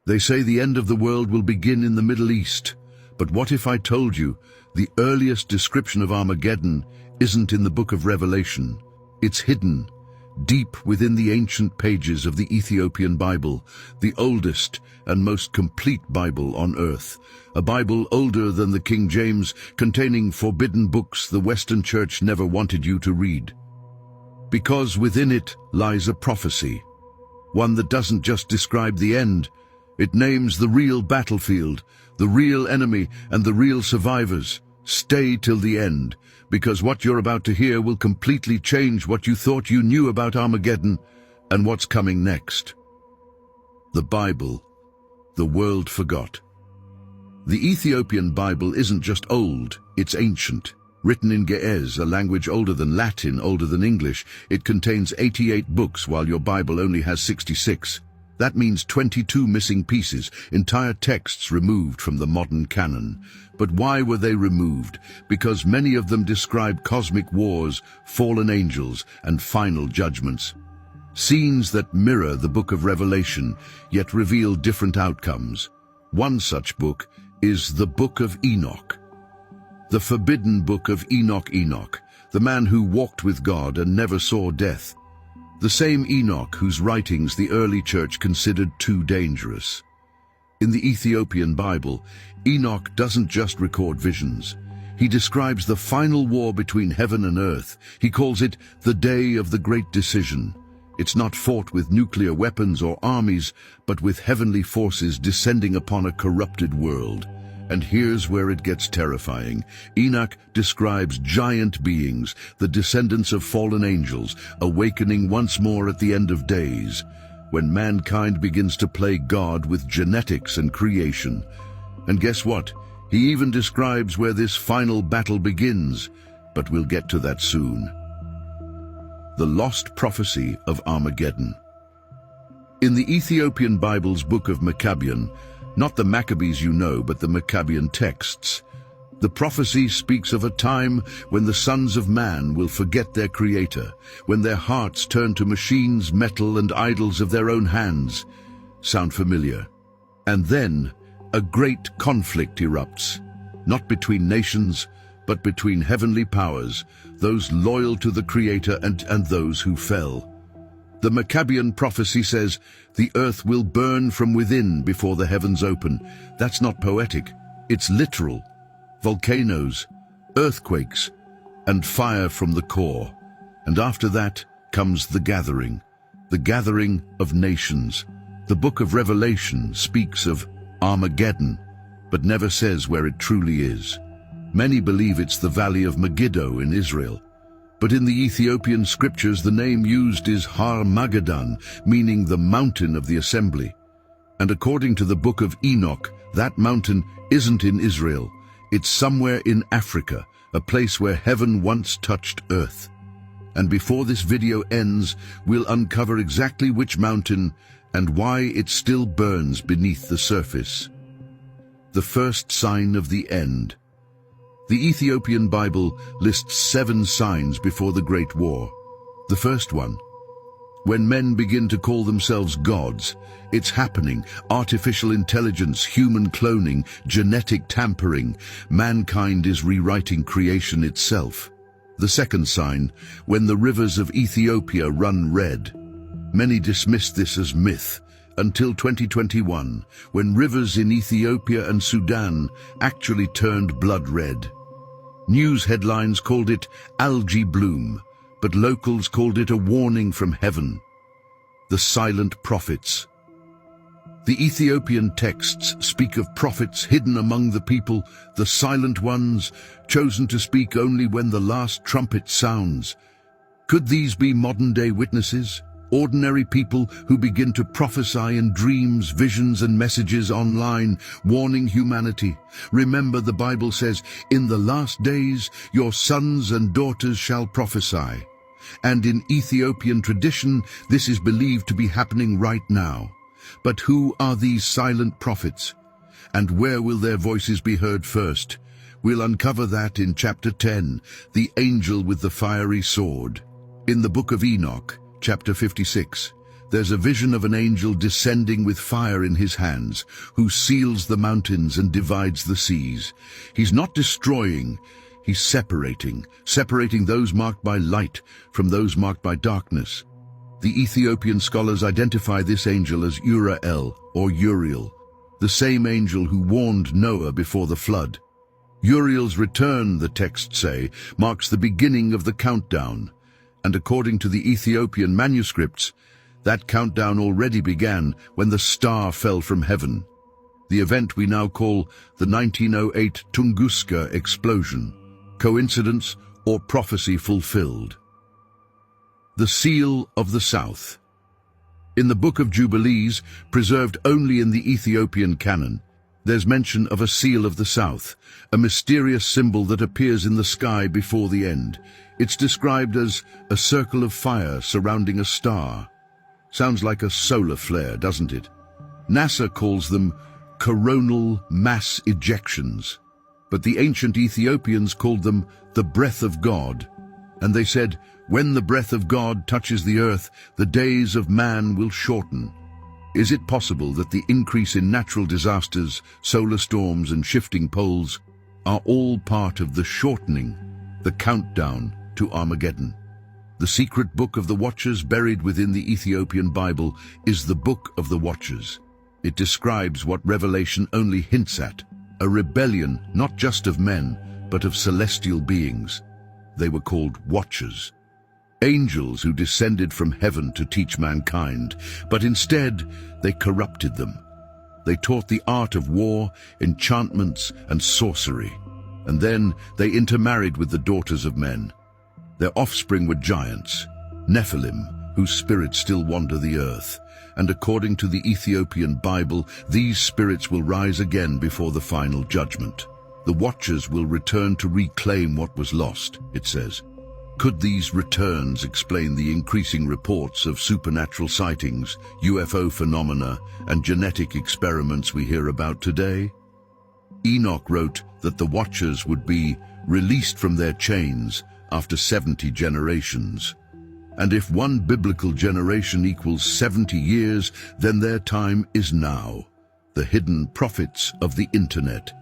They say the end of the world will begin in the Middle East. But what if I told you the earliest description of Armageddon isn't in the book of Revelation? It's hidden, deep within the ancient pages of the Ethiopian Bible, the oldest and most complete Bible on earth. A Bible older than the King James, containing forbidden books the Western Church never wanted you to read. Because within it lies a prophecy, one that doesn't just describe the end. It names the real battlefield, the real enemy, and the real survivors. Stay till the end, because what you're about to hear will completely change what you thought you knew about Armageddon and what's coming next. The Bible, the world forgot. The Ethiopian Bible isn't just old, it's ancient. Written in Ge'ez, a language older than Latin, older than English, it contains 88 books while your Bible only has 66. That means 22 missing pieces, entire texts removed from the modern canon. But why were they removed? Because many of them describe cosmic wars, fallen angels, and final judgments. Scenes that mirror the book of Revelation, yet reveal different outcomes. One such book is the Book of Enoch. The forbidden book of Enoch, the man who walked with God and never saw death. The same Enoch whose writings the early church considered too dangerous. In the Ethiopian Bible, Enoch doesn't just record visions. He describes the final war between heaven and earth. He calls it the day of the great decision. It's not fought with nuclear weapons or armies, but with heavenly forces descending upon a corrupted world. And here's where it gets terrifying. Enoch describes giant beings, the descendants of fallen angels, awakening once more at the end of days, when mankind begins to play God with genetics and creation. And guess what? He even describes where this final battle begins, but we'll get to that soon. The lost prophecy of Armageddon. In the Ethiopian Bible's book of Maccabean, not the Maccabees you know, but the Maccabean texts, the prophecy speaks of a time when the sons of man will forget their creator, when their hearts turn to machines, metal, and idols of their own hands. Sound familiar? And then a great conflict erupts, not between nations, but between heavenly powers, those loyal to the Creator and those who fell. The Maccabean prophecy says, the earth will burn from within before the heavens open. That's not poetic, it's literal. Volcanoes, earthquakes, and fire from the core. And after that comes the gathering of nations. The book of Revelation speaks of Armageddon, but never says where it truly is. Many believe it's the valley of Megiddo in Israel. But in the Ethiopian scriptures, the name used is Armageddon, meaning the mountain of the assembly. And according to the book of Enoch, that mountain isn't in Israel. It's somewhere in Africa, a place where heaven once touched earth. And before this video ends, we'll uncover exactly which mountain and why it still burns beneath the surface. The first sign of the end. The Ethiopian Bible lists 7 signs before the Great War. The first one, when men begin to call themselves gods, it's happening. Artificial intelligence, human cloning, genetic tampering. Mankind is rewriting creation itself. The second sign, when the rivers of Ethiopia run red. Many dismissed this as myth, until 2021, when rivers in Ethiopia and Sudan actually turned blood red. News headlines called it algae bloom, but locals called it a warning from heaven. The silent prophets. The Ethiopian texts speak of prophets hidden among the people, the silent ones, chosen to speak only when the last trumpet sounds. Could these be modern-day witnesses? Ordinary people who begin to prophesy in dreams, visions, and messages online, warning humanity. Remember, the Bible says, in the last days your sons and daughters shall prophesy. And in Ethiopian tradition, this is believed to be happening right now. But who are these silent prophets? And where will their voices be heard first? We'll uncover that in chapter 10, the angel with the fiery sword. In the book of Enoch, chapter 56, There's a vision of an angel descending with fire in his hands, who seals the mountains and divides the seas. He's not destroying, he's separating those marked by light from those marked by darkness. The Ethiopian scholars identify this angel as Uriel or Uriel, the same angel who warned Noah before the flood. Uriel's return, the texts say, marks the beginning of the countdown, and according to the Ethiopian manuscripts, that countdown already began when the star fell from heaven, the event we now call the 1908 Tunguska explosion. Coincidence or prophecy fulfilled? The Seal of the South. In the Book of Jubilees, preserved only in the Ethiopian canon, there's mention of a seal of the South, a mysterious symbol that appears in the sky before the end. It's described as a circle of fire surrounding a star. Sounds like a solar flare, doesn't it? NASA calls them coronal mass ejections, but the ancient Ethiopians called them the breath of God, and they said, when the breath of God touches the earth, the days of man will shorten. Is it possible that the increase in natural disasters, solar storms and shifting poles are all part of the shortening, the countdown to Armageddon? The secret book of the Watchers buried within the Ethiopian Bible is the Book of the Watchers. It describes what Revelation only hints at, a rebellion not just of men, but of celestial beings. They were called Watchers, angels who descended from heaven to teach mankind, but instead they corrupted them. They taught the art of war, enchantments and sorcery, and then they intermarried with the daughters of men. Their offspring were giants, Nephilim, whose spirits still wander the earth, and according to the Ethiopian Bible, these spirits will rise again before the final judgment. The Watchers will return to reclaim what was lost, it says. Could these returns explain the increasing reports of supernatural sightings, UFO phenomena, and genetic experiments we hear about today? Enoch wrote that the Watchers would be released from their chains after 70 generations. And if one biblical generation equals 70 years, then their time is now, the hidden prophets of the internet.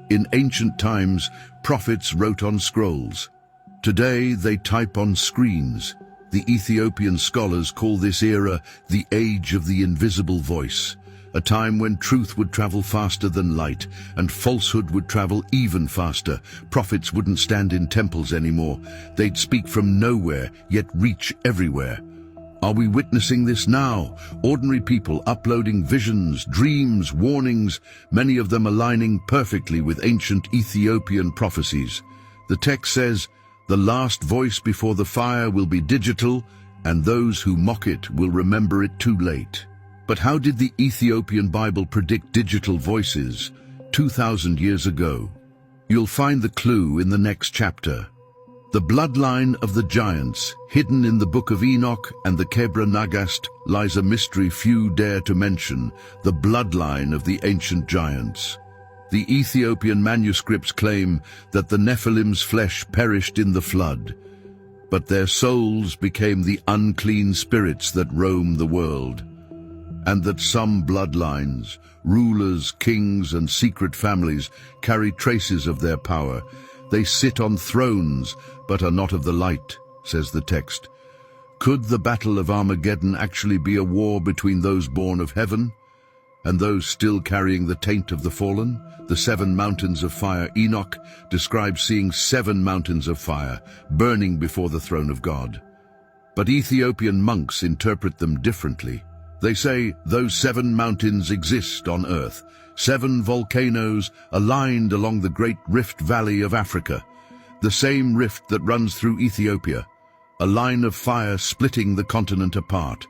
In ancient times, prophets wrote on scrolls. Today, they type on screens. The Ethiopian scholars call this era the Age of the Invisible Voice, a time when truth would travel faster than light and falsehood would travel even faster. Prophets wouldn't stand in temples anymore. They'd speak from nowhere, yet reach everywhere. Are we witnessing this now? Ordinary people uploading visions, dreams, warnings, many of them aligning perfectly with ancient Ethiopian prophecies. The text says, "The last voice before the fire will be digital, and those who mock it will remember it too late." But how did the Ethiopian Bible predict digital voices 2,000 years ago? You'll find the clue in the next chapter. The bloodline of the giants, hidden in the Book of Enoch and the Kebra Nagast, lies a mystery few dare to mention, the bloodline of the ancient giants. The Ethiopian manuscripts claim that the Nephilim's flesh perished in the flood, but their souls became the unclean spirits that roam the world, and that some bloodlines, rulers, kings, and secret families carry traces of their power. They sit on thrones, but are not of the light, says the text. Could the Battle of Armageddon actually be a war between those born of heaven and those still carrying the taint of the fallen? The 7 mountains of fire. Enoch describes seeing 7 mountains of fire burning before the throne of God. But Ethiopian monks interpret them differently. They say those 7 mountains exist on earth, 7 volcanoes aligned along the Great Rift Valley of Africa, the same rift that runs through Ethiopia, a line of fire splitting the continent apart.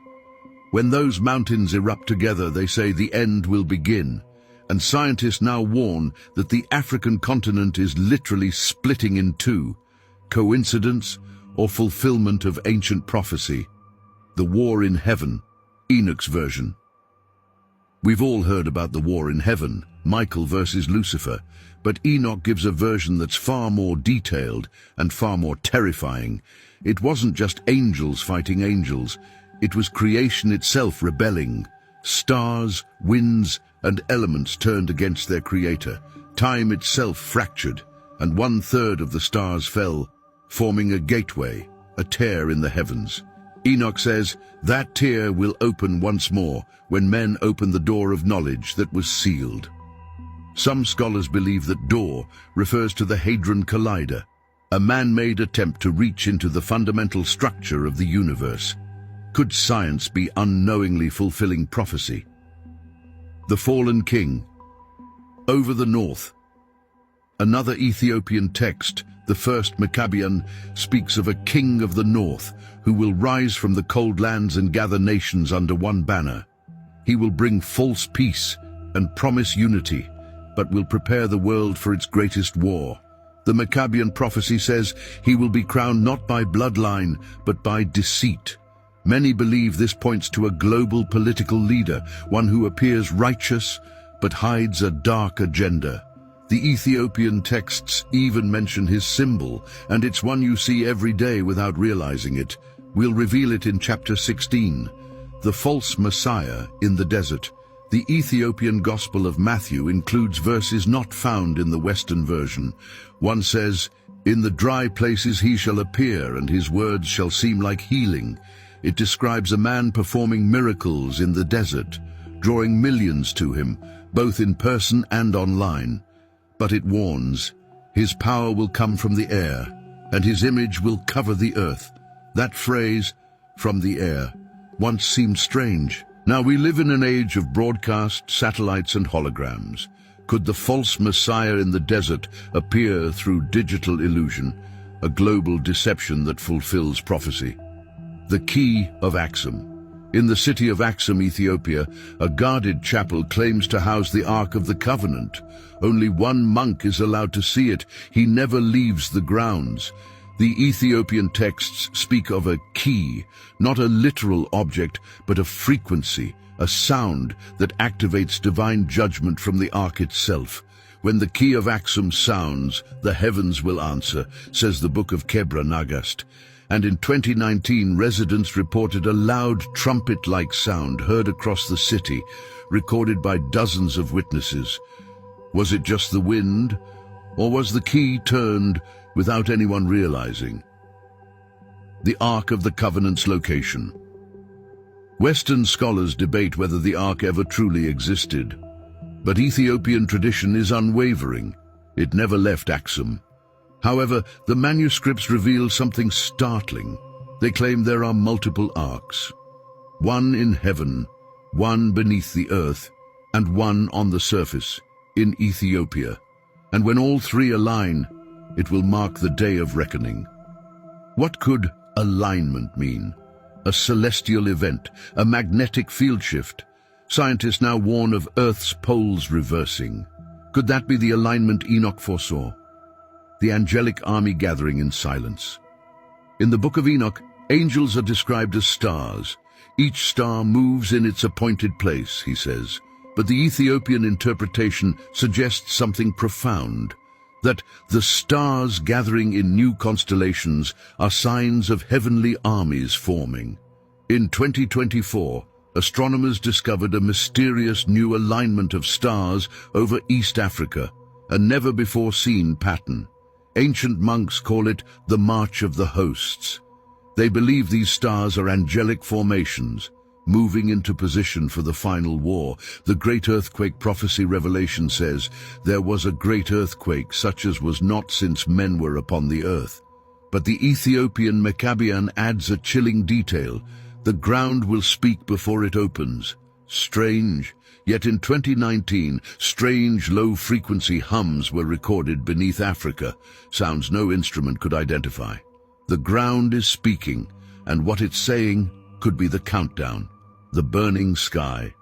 When those mountains erupt together, they say the end will begin, and scientists now warn that the African continent is literally splitting in two. Coincidence or fulfillment of ancient prophecy? The war in heaven, Enoch's version. We've all heard about the war in heaven, Michael versus Lucifer, but Enoch gives a version that's far more detailed and far more terrifying. It wasn't just angels fighting angels. It was creation itself rebelling. Stars, winds, and elements turned against their creator. Time itself fractured, and 1/3 of the stars fell, forming a gateway, a tear in the heavens. Enoch says, that tear will open once more when men open the door of knowledge that was sealed. Some scholars believe that door refers to the Hadron Collider, a man-made attempt to reach into the fundamental structure of the universe. Could science be unknowingly fulfilling prophecy? The fallen king. Over the north. Another Ethiopian text, the first Maccabean, speaks of a king of the north who will rise from the cold lands and gather nations under one banner. He will bring false peace and promise unity, but will prepare the world for its greatest war. The Maccabean prophecy says he will be crowned not by bloodline, but by deceit. Many believe this points to a global political leader, one who appears righteous, but hides a dark agenda. The Ethiopian texts even mention his symbol, and it's one you see every day without realizing it. We'll reveal it in chapter 16, the false Messiah in the desert. The Ethiopian Gospel of Matthew includes verses not found in the Western version. One says, "In the dry places he shall appear, and his words shall seem like healing." It describes a man performing miracles in the desert, drawing millions to him, both in person and online. But it warns, his power will come from the air, and his image will cover the earth. That phrase, "from the air," once seemed strange. Now we live in an age of broadcast, satellites, and holograms. Could the false Messiah in the desert appear through digital illusion, a global deception that fulfills prophecy? The Key of Axum. In the city of Axum, Ethiopia, a guarded chapel claims to house the Ark of the Covenant. Only one monk is allowed to see it. He never leaves the grounds. The Ethiopian texts speak of a key, not a literal object, but a frequency, a sound that activates divine judgment from the Ark itself. When the Key of Axum sounds, the heavens will answer, says the Book of Kebra Nagast. And in 2019, residents reported a loud trumpet-like sound heard across the city, recorded by dozens of witnesses. Was it just the wind, or was the key turned without anyone realizing? The Ark of the Covenant's location. Western scholars debate whether the Ark ever truly existed, but Ethiopian tradition is unwavering. It never left Axum. However, the manuscripts reveal something startling. They claim there are multiple arks, one in heaven, one beneath the earth, and one on the surface, in Ethiopia. And when all three align, it will mark the day of reckoning. What could alignment mean? A celestial event, a magnetic field shift. Scientists now warn of Earth's poles reversing. Could that be the alignment Enoch foresaw? The angelic army gathering in silence. In the Book of Enoch, angels are described as stars. Each star moves in its appointed place, he says. But the Ethiopian interpretation suggests something profound, that the stars gathering in new constellations are signs of heavenly armies forming. In 2024, astronomers discovered a mysterious new alignment of stars over East Africa, a never-before-seen pattern. Ancient monks call it the March of the Hosts. They believe these stars are angelic formations, moving into position for the final war. The great earthquake prophecy Revelation says, there was a great earthquake such as was not since men were upon the earth. But the Ethiopian Maccabean adds a chilling detail. The ground will speak before it opens. Strange. Yet in 2019, strange low-frequency hums were recorded beneath Africa, sounds no instrument could identify. The ground is speaking, and what it's saying could be the countdown, the burning sky.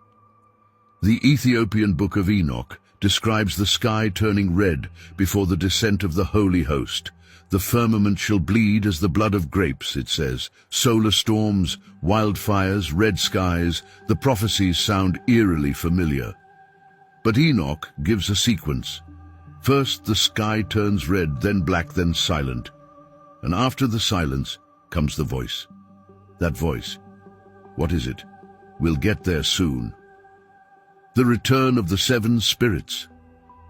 The Ethiopian Book of Enoch describes the sky turning red before the descent of the Holy Host. The firmament shall bleed as the blood of grapes, it says. Solar storms, wildfires, red skies, the prophecies sound eerily familiar. But Enoch gives a sequence. First the sky turns red, then black, then silent. And after the silence comes the voice. That voice, What is it? We'll get there soon. The return of the seven spirits.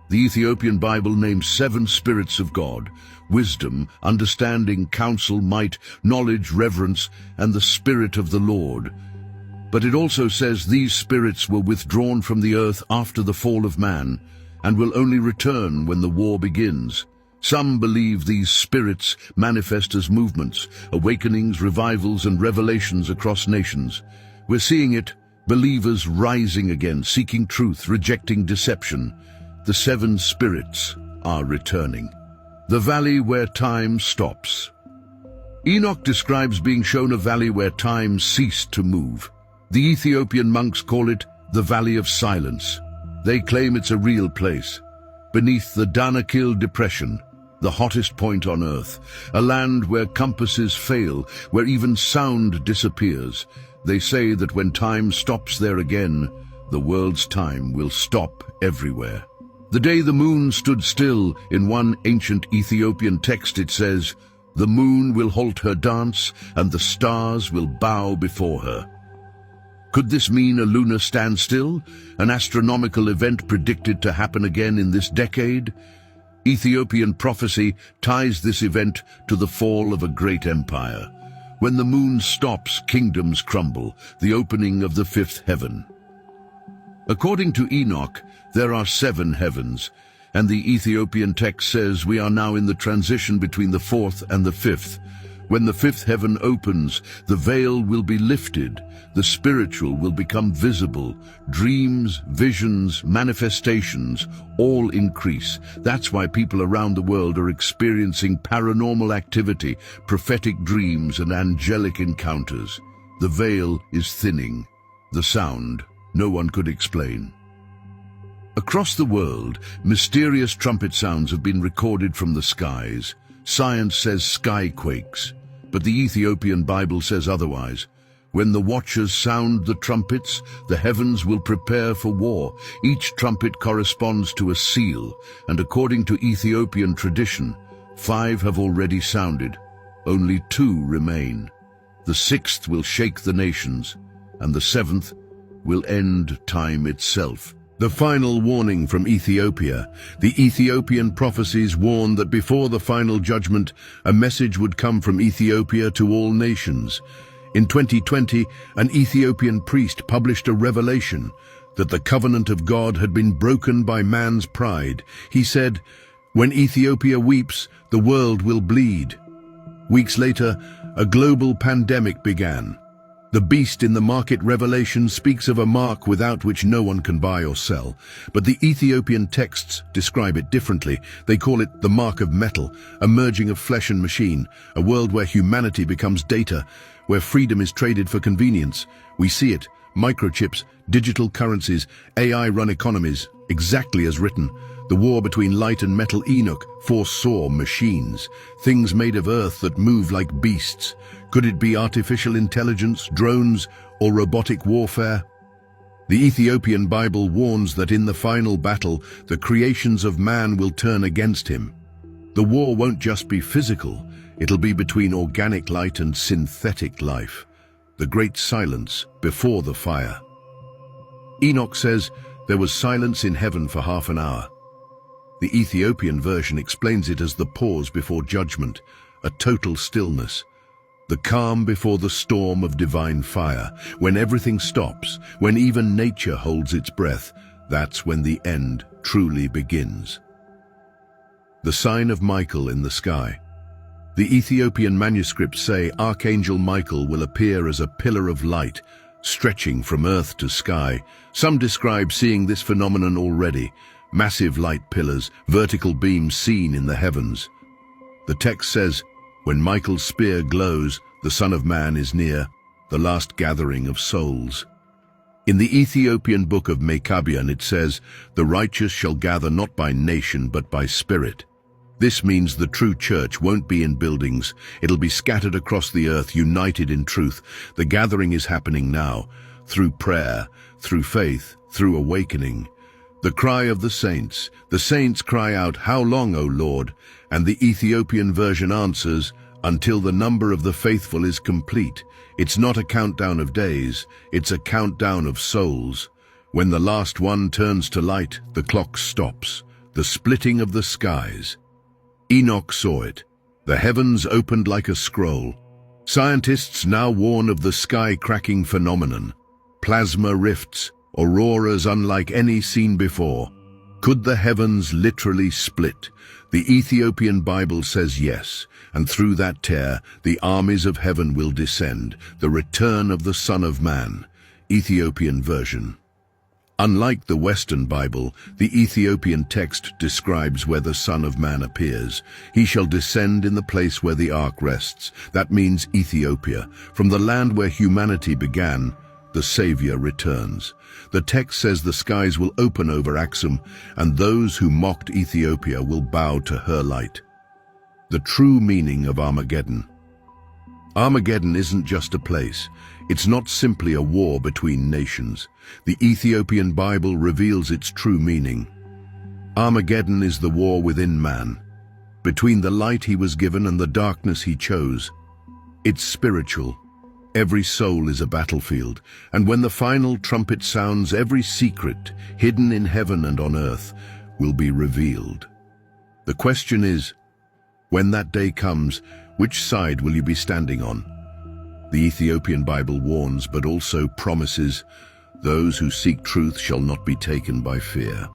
The Ethiopian Bible names seven spirits of God: wisdom, understanding, counsel, might, knowledge, reverence, and the Spirit of the Lord. But it also says these spirits were withdrawn from the earth after the fall of man, and will only return when the war begins. Some believe these spirits manifest as movements, awakenings, revivals, and revelations across nations. We're seeing it, believers rising again, seeking truth, rejecting deception. The seven spirits are returning. The valley where time stops. Enoch describes being shown a valley where time ceased to move. The Ethiopian monks call it the Valley of Silence. They claim it's a real place. Beneath the Danakil Depression, the hottest point on Earth, a land where compasses fail, where even sound disappears. They say that when time stops there again, the world's time will stop everywhere. The day the moon stood still, in one ancient Ethiopian text it says, "The moon will halt her dance, and the stars will bow before her." Could this mean a lunar standstill, an astronomical event predicted to happen again in this decade? Ethiopian prophecy ties this event to the fall of a great empire. When the moon stops, kingdoms crumble, the opening of the fifth heaven. According to Enoch, there are seven heavens, and the Ethiopian text says we are now in the transition between the fourth and the fifth. When the fifth heaven opens, the veil will be lifted, the spiritual will become visible, dreams, visions, manifestations, all increase. That's why people around the world are experiencing paranormal activity, prophetic dreams, and angelic encounters. The veil is thinning. The sound, no one could explain. Across the world, mysterious trumpet sounds have been recorded from the skies. Science says skyquakes, but the Ethiopian Bible says otherwise. When the watchers sound the trumpets, the heavens will prepare for war. Each trumpet corresponds to a seal, and according to Ethiopian tradition, 5 have already sounded. Only 2 remain. The 6th will shake the nations, and the 7th will end time itself. The final warning from Ethiopia. The Ethiopian prophecies warn that before the final judgment, a message would come from Ethiopia to all nations. In 2020, an Ethiopian priest published a revelation that the covenant of God had been broken by man's pride. He said, "When Ethiopia weeps, the world will bleed." Weeks later, a global pandemic began. The beast in the market revelation speaks of a mark without which no one can buy or sell, but the Ethiopian texts describe it differently. They call it the mark of metal, a merging of flesh and machine, a world where humanity becomes data, where freedom is traded for convenience. We see it, microchips, digital currencies, AI-run economies, exactly as written. The war between light and metal. Enoch foresaw machines, things made of earth that move like beasts. Could it be artificial intelligence, drones, or robotic warfare? The Ethiopian Bible warns that in the final battle, the creations of man will turn against him. The war won't just be physical, it'll be between organic light and synthetic life. The great silence before the fire. Enoch says there was silence in heaven for half an hour. The Ethiopian version explains it as the pause before judgment, a total stillness. The calm before the storm of divine fire. When everything stops, when even nature holds its breath, that's when the end truly begins. The sign of Michael in the sky. The Ethiopian manuscripts say Archangel Michael will appear as a pillar of light, stretching from earth to sky. Some describe seeing this phenomenon already. Massive light pillars, vertical beams seen in the heavens. The text says, when Michael's spear glows, the Son of Man is near, the last gathering of souls. In the Ethiopian book of Maccabean it says, the righteous shall gather not by nation but by spirit. This means the true church won't be in buildings, it'll be scattered across the earth, united in truth. The gathering is happening now, through prayer, through faith, through awakening. The cry of the saints cry out, "How long, O Lord?" And the Ethiopian version answers, "Until the number of the faithful is complete." It's not a countdown of days, it's a countdown of souls. When the last one turns to light, the clock stops, the splitting of the skies. Enoch saw it. The heavens opened like a scroll. Scientists now warn of the sky-cracking phenomenon. Plasma rifts, auroras unlike any seen before. Could the heavens literally split? The Ethiopian Bible says yes, and through that tear, the armies of heaven will descend, the return of the Son of Man. Ethiopian version. Unlike the Western Bible, the Ethiopian text describes where the Son of Man appears. He shall descend in the place where the ark rests. That means Ethiopia. From the land where humanity began, the Savior returns. The text says the skies will open over Axum, and those who mocked Ethiopia will bow to her light. The true meaning of Armageddon. Armageddon isn't just a place. It's not simply a war between nations. The Ethiopian Bible reveals its true meaning. Armageddon is the war within man, between the light he was given and the darkness he chose. It's spiritual. Every soul is a battlefield, and when the final trumpet sounds, every secret, hidden in heaven and on earth, will be revealed. The question is, when that day comes, which side will you be standing on? The Ethiopian Bible warns, but also promises, those who seek truth shall not be taken by fear.